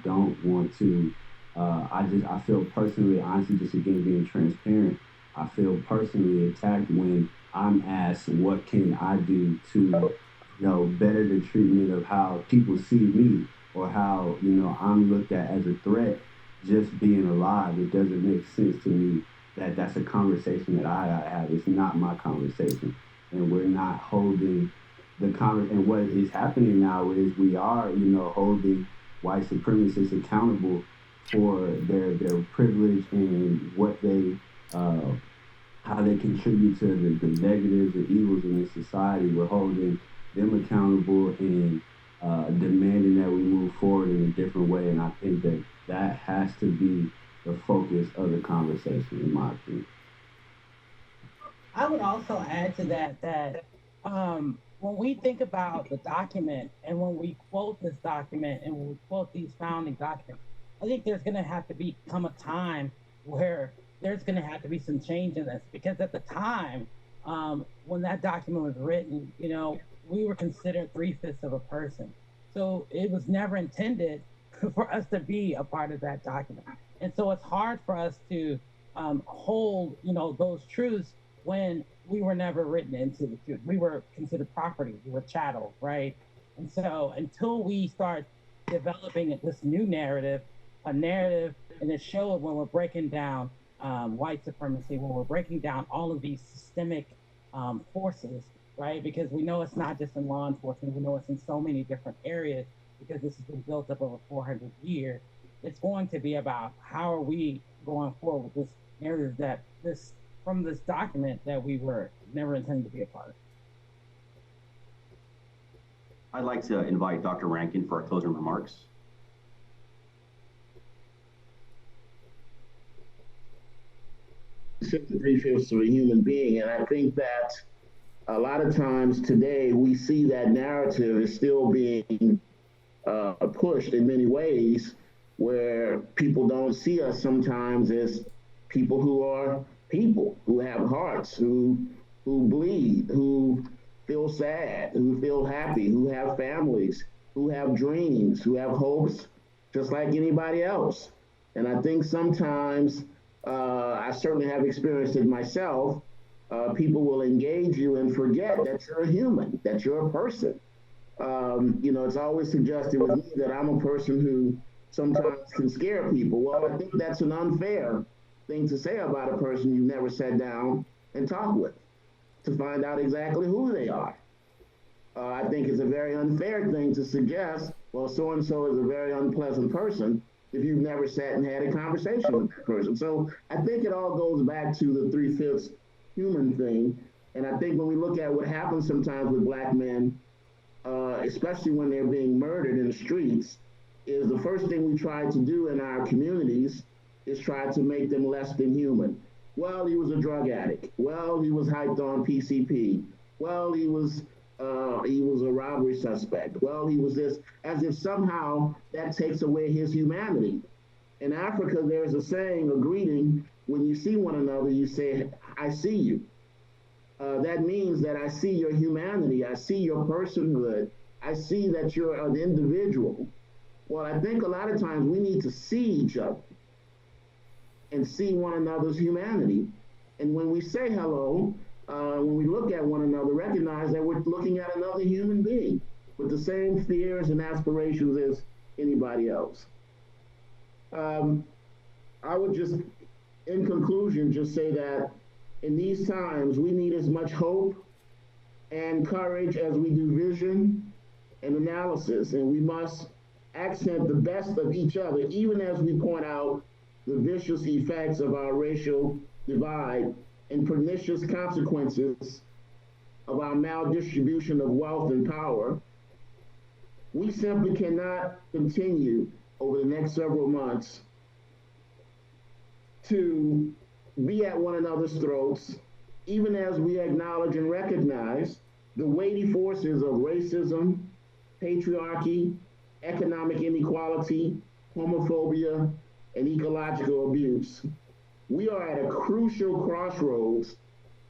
don't want to, I feel personally, honestly, just again being transparent, I feel personally attacked when I'm asked what can I do to, you know, better the treatment of how people see me or how, you know, I'm looked at as a threat just being alive. It doesn't make sense to me that that's a conversation that I have. It's not my conversation. And we're not holding and what is happening now is we are, you know, holding white supremacists accountable for their privilege and what they how they contribute to the negatives and evils in this society. We're holding them accountable and demanding that we move forward in a different way. And I think that that has to be the focus of the conversation, in my opinion. I would also add to that when we think about the document and when we quote this document and when we quote these founding documents, I think there's going to have to become a time where there's going to have to be some change in this because at the time when that document was written, you know, we were considered three-fifths of a person. So it was never intended for us to be a part of that document. And so it's hard for us to hold, you know, those truths when we were never written into the truth. We were considered property. We were chattel, right? And so until we start developing this new narrative, a narrative, and it showed when we're breaking down white supremacy, when we're breaking down all of these systemic forces, right? Because we know it's not just in law enforcement, we know it's in so many different areas because this has been built up over 400 years. It's going to be about how are we going forward with this narrative that this from this document that we were never intended to be a part of. I'd like to invite Dr. Rankin for our closing remarks. Three-fifths of a human being, and I think that a lot of times today we see that narrative is still being pushed in many ways where people don't see us sometimes as people who have hearts, who bleed, who feel sad, who feel happy, who have families, who have dreams, who have hopes, just like anybody else. And I think sometimes, I certainly have experienced it myself, people will engage you and forget that you're a human, that you're a person. You know, it's always suggested with me that I'm a person who sometimes can scare people. Well, I think that's an unfair thing to say about a person you've never sat down and talked with to find out exactly who they are. I think it's a very unfair thing to suggest, well, so-and-so is a very unpleasant person if you've never sat and had a conversation with that person. So I think it all goes back to the three-fifths human thing. And I think when we look at what happens sometimes with Black men, especially when they're being murdered in the streets, is the first thing we try to do in our communities is try to make them less than human. Well, he was a drug addict. Well, he was hyped on PCP. Well, he was a robbery suspect. Well, he was this, as if somehow that takes away his humanity. In Africa, there's a saying, a greeting, when you see one another, you say, I see you. That means that I see your humanity. I see your personhood. I see that you're an individual. Well, I think a lot of times we need to see each other and see one another's humanity. And when we say hello, when we look at one another, recognize that we're looking at another human being with the same fears and aspirations as anybody else. I would just, in conclusion, just say that in these times, we need as much hope and courage as we do vision and analysis, and we must accent the best of each other, even as we point out the vicious effects of our racial divide and pernicious consequences of our maldistribution of wealth and power. We simply cannot continue over the next several months to be at one another's throats, even as we acknowledge and recognize the weighty forces of racism, patriarchy, economic inequality, homophobia, and ecological abuse. We are at a crucial crossroads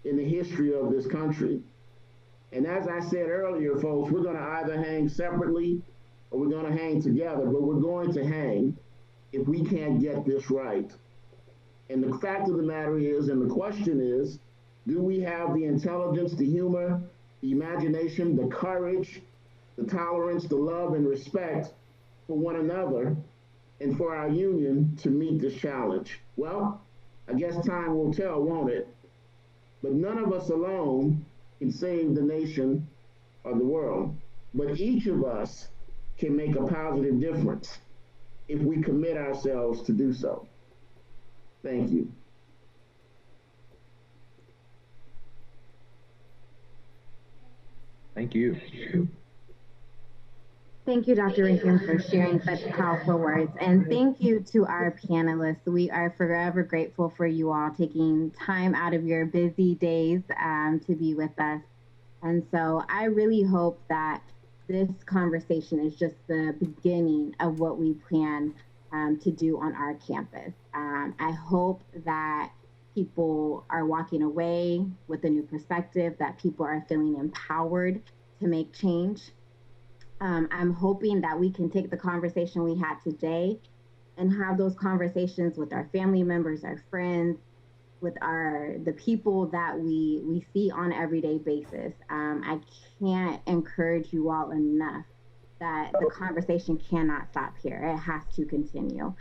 in the history of this country. And as I said earlier, folks, we're going to either hang separately or we're going to hang together, but we're going to hang if we can't get this right. And the fact of the matter is, and the question is, do we have the intelligence, the humor, the imagination, the courage, the tolerance, the love, and respect for one another and for our union to meet this challenge? Well, I guess time will tell, won't it? But none of us alone can save the nation or the world. But each of us can make a positive difference. if we commit ourselves to do so. Thank you. Thank you. Thank you, Dr. Rankin, for sharing such powerful words. And thank you to our panelists. We are forever grateful for you all taking time out of your busy days to be with us. And so I really hope that this conversation is just the beginning of what we plan to do on our campus. I hope that people are walking away with a new perspective, that people are feeling empowered to make change. I'm hoping that we can take the conversation we had today and have those conversations with our family members, our friends, with the people that we see on an everyday basis. I can't encourage you all enough that the conversation cannot stop here. It has to continue.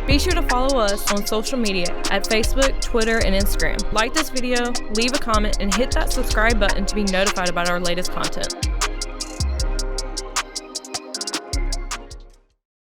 Be sure to follow us on social media at Facebook, Twitter, and Instagram. Like this video, leave a comment, and hit that subscribe button to be notified about our latest content.